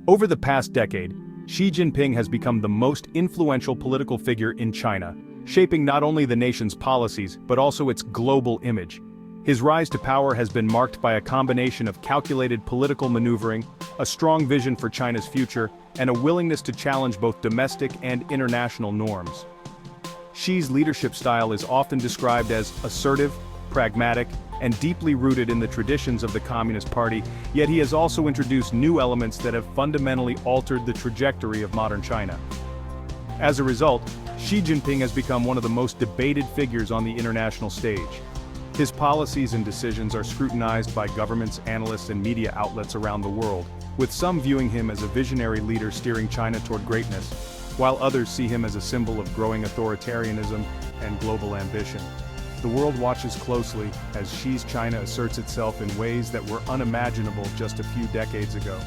Over the past decade, Xi Jinping has become the most influential political figure in China, shaping not only the nation's policies but also its global image. His rise to power has been marked by a combination of calculated political maneuvering, a strong vision for China's future, and a willingness to challenge both domestic and international norms. Xi's leadership style is often described as assertive, pragmatic, and deeply rooted in the traditions of the Communist Party, yet he has also introduced new elements that have fundamentally altered the trajectory of modern China. As a result, Xi Jinping has become one of the most debated figures on the international stage. His policies and decisions are scrutinized by governments, analysts, and media outlets around the world, with some viewing him as a visionary leader steering China toward greatness, while others see him as a symbol of growing authoritarianism and global ambition. The world watches closely as Xi's China asserts itself in ways that were unimaginable just a few decades ago.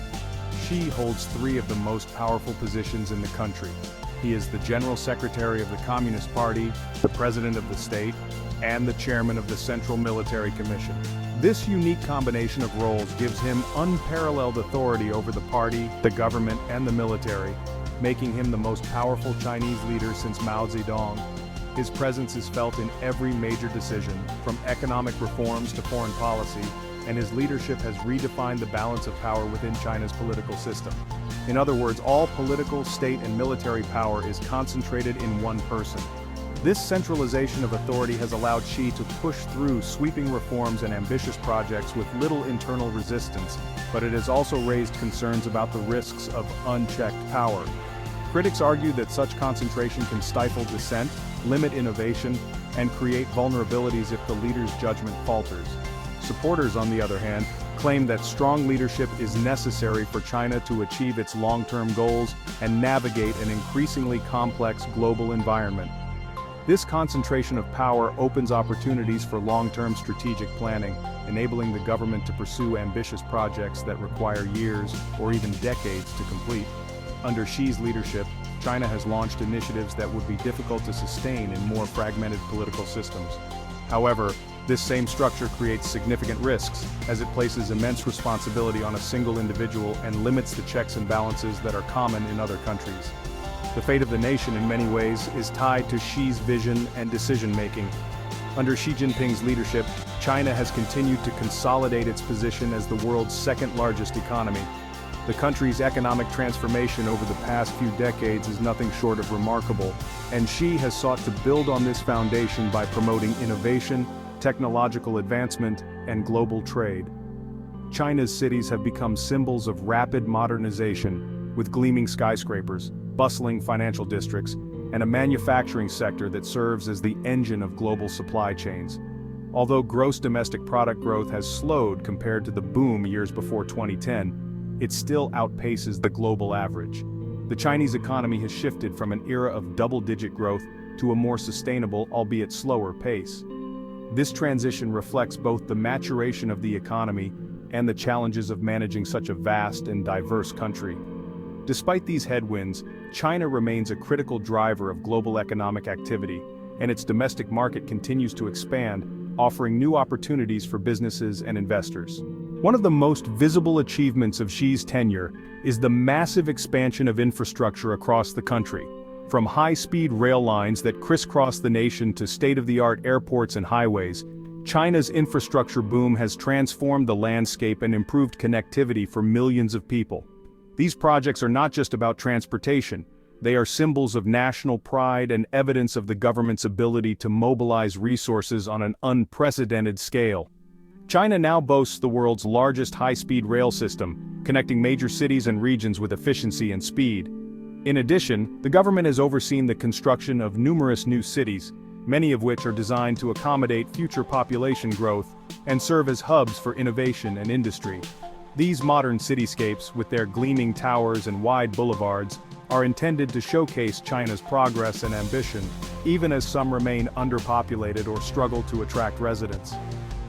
Xi holds three of the most powerful positions in the country. He is the General Secretary of the Communist Party, the President of the State, and the Chairman of the Central Military Commission. This unique combination of roles gives him unparalleled authority over the party, the government, and the military, making him the most powerful Chinese leader since Mao Zedong. His presence is felt in every major decision, from economic reforms to foreign policy, and his leadership has redefined the balance of power within China's political system. In other words, all political, state, and military power is concentrated in one person. This centralization of authority has allowed Xi to push through sweeping reforms and ambitious projects with little internal resistance, but it has also raised concerns about the risks of unchecked power. Critics argue that such concentration can stifle dissent, limit innovation, and create vulnerabilities if the leader's judgment falters. Supporters, on the other hand, claim that strong leadership is necessary for China to achieve its long-term goals and navigate an increasingly complex global environment. This concentration of power opens opportunities for long-term strategic planning, enabling the government to pursue ambitious projects that require years or even decades to complete. Under Xi's leadership, China has launched initiatives that would be difficult to sustain in more fragmented political systems. However, this same structure creates significant risks, as it places immense responsibility on a single individual and limits the checks and balances that are common in other countries. The fate of the nation in many ways is tied to Xi's vision and decision-making. Under Xi Jinping's leadership, China has continued to consolidate its position as the world's second-largest economy. The country's economic transformation over the past few decades is nothing short of remarkable, and Xi has sought to build on this foundation by promoting innovation, technological advancement, and global trade. China's cities have become symbols of rapid modernization, with gleaming skyscrapers, bustling financial districts, and a manufacturing sector that serves as the engine of global supply chains. Although gross domestic product growth has slowed compared to the boom years before 2010, it still outpaces the global average. The Chinese economy has shifted from an era of double-digit growth to a more sustainable, albeit slower, pace. This transition reflects both the maturation of the economy and the challenges of managing such a vast and diverse country. Despite these headwinds, China remains a critical driver of global economic activity, and its domestic market continues to expand, offering new opportunities for businesses and investors. One of the most visible achievements of Xi's tenure is the massive expansion of infrastructure across the country. From high-speed rail lines that crisscross the nation to state-of-the-art airports and highways, China's infrastructure boom has transformed the landscape and improved connectivity for millions of people. These projects are not just about transportation, they are symbols of national pride and evidence of the government's ability to mobilize resources on an unprecedented scale. China now boasts the world's largest high-speed rail system, connecting major cities and regions with efficiency and speed. In addition, the government has overseen the construction of numerous new cities, many of which are designed to accommodate future population growth and serve as hubs for innovation and industry. These modern cityscapes, with their gleaming towers and wide boulevards, are intended to showcase China's progress and ambition, even as some remain underpopulated or struggle to attract residents.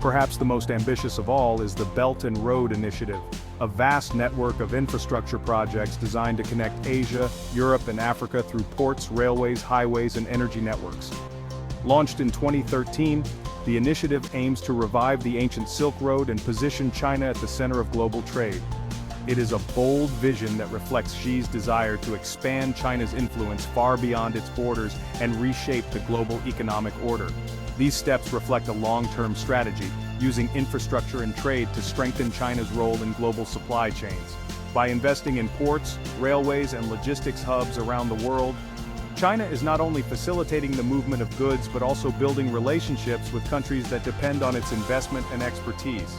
Perhaps the most ambitious of all is the Belt and Road Initiative, a vast network of infrastructure projects designed to connect Asia, Europe, and Africa through ports, railways, highways, and energy networks. Launched in 2013, the initiative aims to revive the ancient Silk Road and position China at the center of global trade. It is a bold vision that reflects Xi's desire to expand China's influence far beyond its borders and reshape the global economic order. These steps reflect a long-term strategy, using infrastructure and trade to strengthen China's role in global supply chains. By investing in ports, railways, and logistics hubs around the world, China is not only facilitating the movement of goods but also building relationships with countries that depend on its investment and expertise.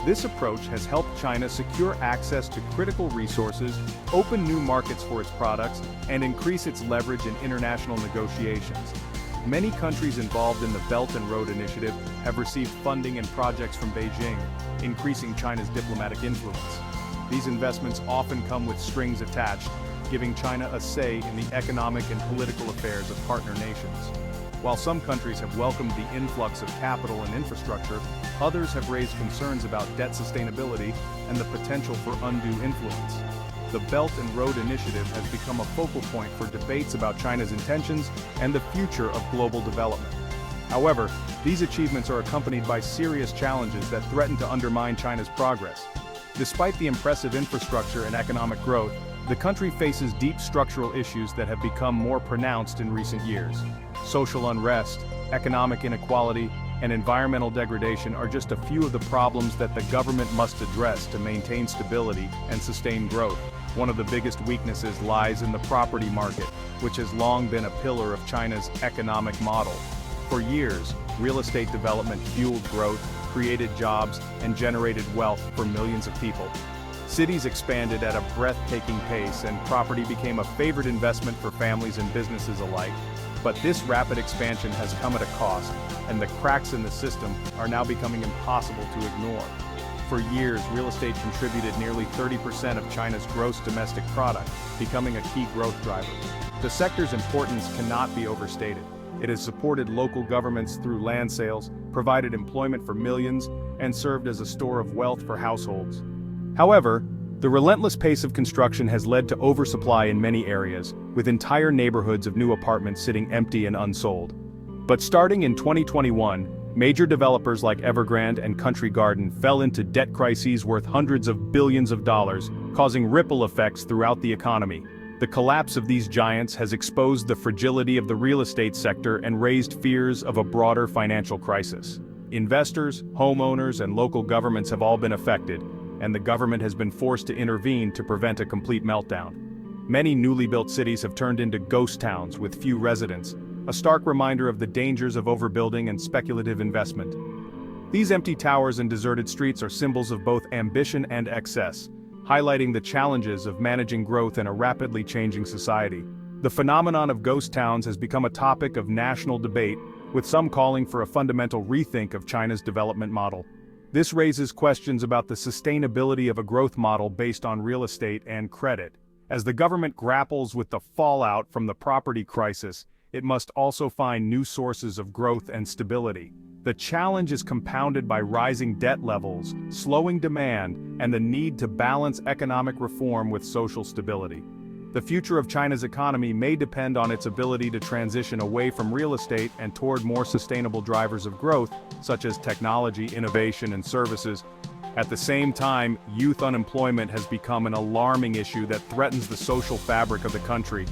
This approach has helped China secure access to critical resources, open new markets for its products, and increase its leverage in international negotiations. Many countries involved in the Belt and Road Initiative have received funding and projects from Beijing, increasing China's diplomatic influence. These investments often come with strings attached, giving China a say in the economic and political affairs of partner nations. While some countries have welcomed the influx of capital and infrastructure, others have raised concerns about debt sustainability and the potential for undue influence. The Belt and Road Initiative has become a focal point for debates about China's intentions and the future of global development. However, these achievements are accompanied by serious challenges that threaten to undermine China's progress. Despite the impressive infrastructure and economic growth, the country faces deep structural issues that have become more pronounced in recent years. Social unrest, economic inequality, and environmental degradation are just a few of the problems that the government must address to maintain stability and sustain growth. One of the biggest weaknesses lies in the property market, which has long been a pillar of China's economic model. For years, real estate development fueled growth, created jobs, and generated wealth for millions of people. Cities expanded at a breathtaking pace, and property became a favorite investment for families and businesses alike. But this rapid expansion has come at a cost, and the cracks in the system are now becoming impossible to ignore. For years, real estate contributed nearly 30% of China's gross domestic product, becoming a key growth driver. The sector's importance cannot be overstated. It has supported local governments through land sales, provided employment for millions, and served as a store of wealth for households. However, the relentless pace of construction has led to oversupply in many areas, with entire neighborhoods of new apartments sitting empty and unsold. But starting in 2021, major developers like Evergrande and Country Garden fell into debt crises worth hundreds of billions of dollars, causing ripple effects throughout the economy. The collapse of these giants has exposed the fragility of the real estate sector and raised fears of a broader financial crisis. Investors, homeowners, and local governments have all been affected, and the government has been forced to intervene to prevent a complete meltdown. Many newly built cities have turned into ghost towns with few residents, a stark reminder of the dangers of overbuilding and speculative investment. These empty towers and deserted streets are symbols of both ambition and excess, highlighting the challenges of managing growth in a rapidly changing society. The phenomenon of ghost towns has become a topic of national debate, with some calling for a fundamental rethink of China's development model. This raises questions about the sustainability of a growth model based on real estate and credit. As the government grapples with the fallout from the property crisis, it must also find new sources of growth and stability. The challenge is compounded by rising debt levels, slowing demand, and the need to balance economic reform with social stability. The future of China's economy may depend on its ability to transition away from real estate and toward more sustainable drivers of growth, such as technology, innovation, and services. At the same time, youth unemployment has become an alarming issue that threatens the social fabric of the country.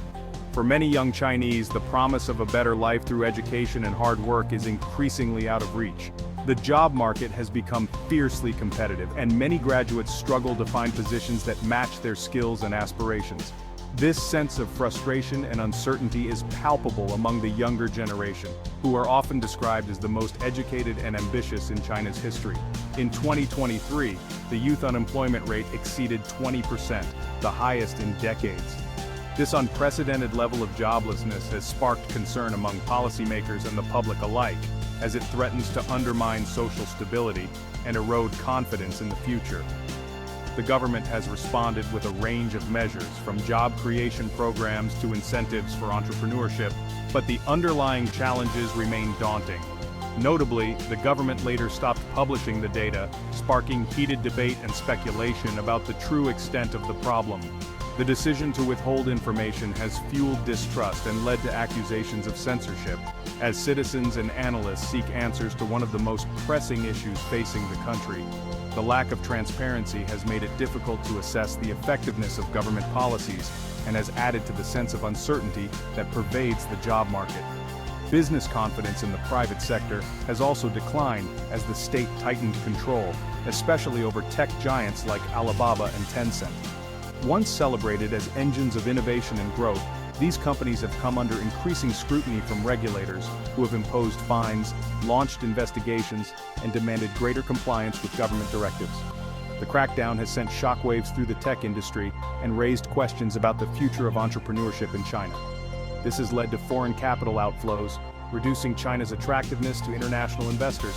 For many young Chinese, the promise of a better life through education and hard work is increasingly out of reach. The job market has become fiercely competitive, and many graduates struggle to find positions that match their skills and aspirations. This sense of frustration and uncertainty is palpable among the younger generation, who are often described as the most educated and ambitious in China's history. In 2023, the youth unemployment rate exceeded 20%, the highest in decades. This unprecedented level of joblessness has sparked concern among policymakers and the public alike, as it threatens to undermine social stability and erode confidence in the future. The government has responded with a range of measures, from job creation programs to incentives for entrepreneurship, but the underlying challenges remain daunting. Notably, the government later stopped publishing the data, sparking heated debate and speculation about the true extent of the problem. The decision to withhold information has fueled distrust and led to accusations of censorship, as citizens and analysts seek answers to one of the most pressing issues facing the country. The lack of transparency has made it difficult to assess the effectiveness of government policies and has added to the sense of uncertainty that pervades the job market. Business confidence in the private sector has also declined as the state tightened control, especially over tech giants like Alibaba and Tencent. Once celebrated as engines of innovation and growth, these companies have come under increasing scrutiny from regulators who have imposed fines, launched investigations, and demanded greater compliance with government directives. The crackdown has sent shockwaves through the tech industry and raised questions about the future of entrepreneurship in China. This has led to foreign capital outflows, reducing China's attractiveness to international investors.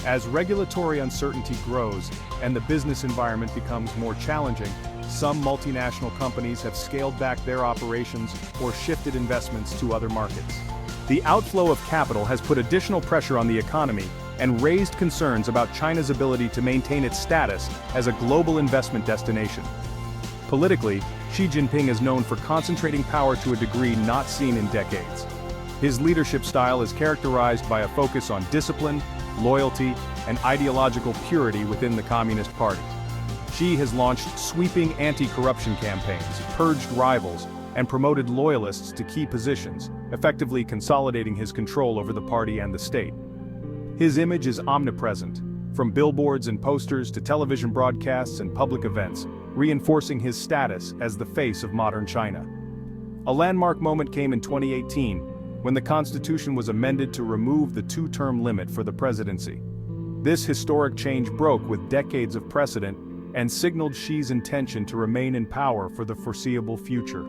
As regulatory uncertainty grows and the business environment becomes more challenging, some multinational companies have scaled back their operations or shifted investments to other markets. The outflow of capital has put additional pressure on the economy and raised concerns about China's ability to maintain its status as a global investment destination. Politically, Xi Jinping is known for concentrating power to a degree not seen in decades. His leadership style is characterized by a focus on discipline, loyalty, and ideological purity within the Communist Party. Xi has launched sweeping anti-corruption campaigns, purged rivals, and promoted loyalists to key positions, effectively consolidating his control over the party and the state. His image is omnipresent, from billboards and posters to television broadcasts and public events, reinforcing his status as the face of modern China. A landmark moment came in 2018, when the constitution was amended to remove the two-term limit for the presidency. This historic change broke with decades of precedent and signaled Xi's intention to remain in power for the foreseeable future.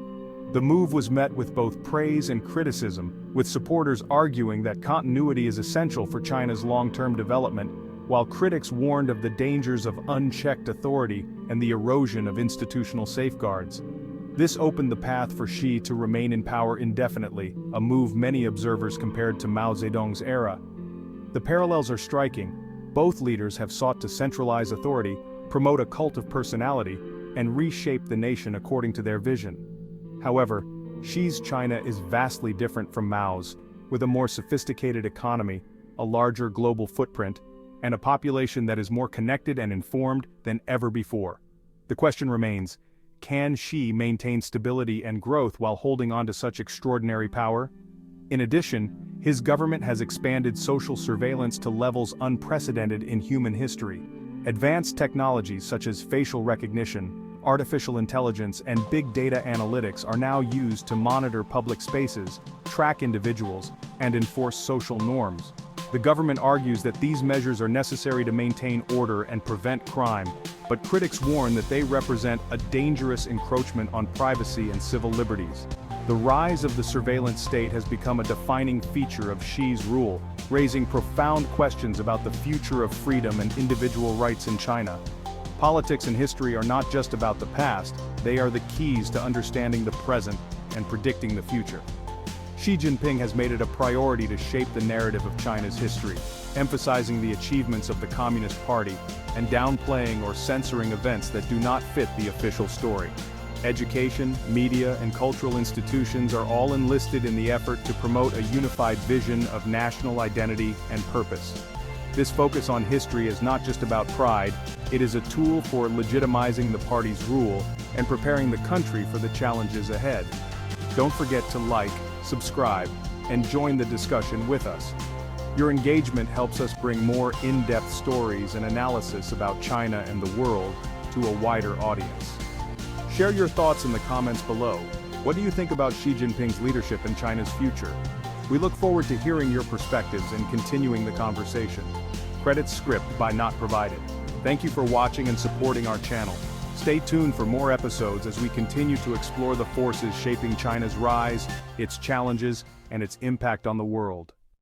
The move was met with both praise and criticism, with supporters arguing that continuity is essential for China's long-term development, while critics warned of the dangers of unchecked authority and the erosion of institutional safeguards. This opened the path for Xi to remain in power indefinitely, a move many observers compared to Mao Zedong's era. The parallels are striking. Both leaders have sought to centralize authority, promote a cult of personality, and reshape the nation according to their vision. However, Xi's China is vastly different from Mao's, with a more sophisticated economy, a larger global footprint, and a population that is more connected and informed than ever before. The question remains, can Xi maintain stability and growth while holding on to such extraordinary power? In addition, his government has expanded social surveillance to levels unprecedented in human history. Advanced technologies such as facial recognition, artificial intelligence, and big data analytics are now used to monitor public spaces, track individuals, and enforce social norms. The government argues that these measures are necessary to maintain order and prevent crime, but critics warn that they represent a dangerous encroachment on privacy and civil liberties. The rise of the surveillance state has become a defining feature of Xi's rule, raising profound questions about the future of freedom and individual rights in China. Politics and history are not just about the past, they are the keys to understanding the present and predicting the future. Xi Jinping has made it a priority to shape the narrative of China's history, emphasizing the achievements of the Communist Party and downplaying or censoring events that do not fit the official story. Education, media, and cultural institutions are all enlisted in the effort to promote a unified vision of national identity and purpose. This focus on history is not just about pride, it is a tool for legitimizing the party's rule and preparing the country for the challenges ahead. Don't forget to like, subscribe, and join the discussion with us. Your engagement helps us bring more in-depth stories and analysis about China and the world to a wider audience. Share your thoughts in the comments below. What do you think about Xi Jinping's leadership in China's future? We look forward to hearing your perspectives and continuing the conversation. Credits script by not provided. Thank you for watching and supporting our channel. Stay tuned for more episodes as we continue to explore the forces shaping China's rise, its challenges, and its impact on the world.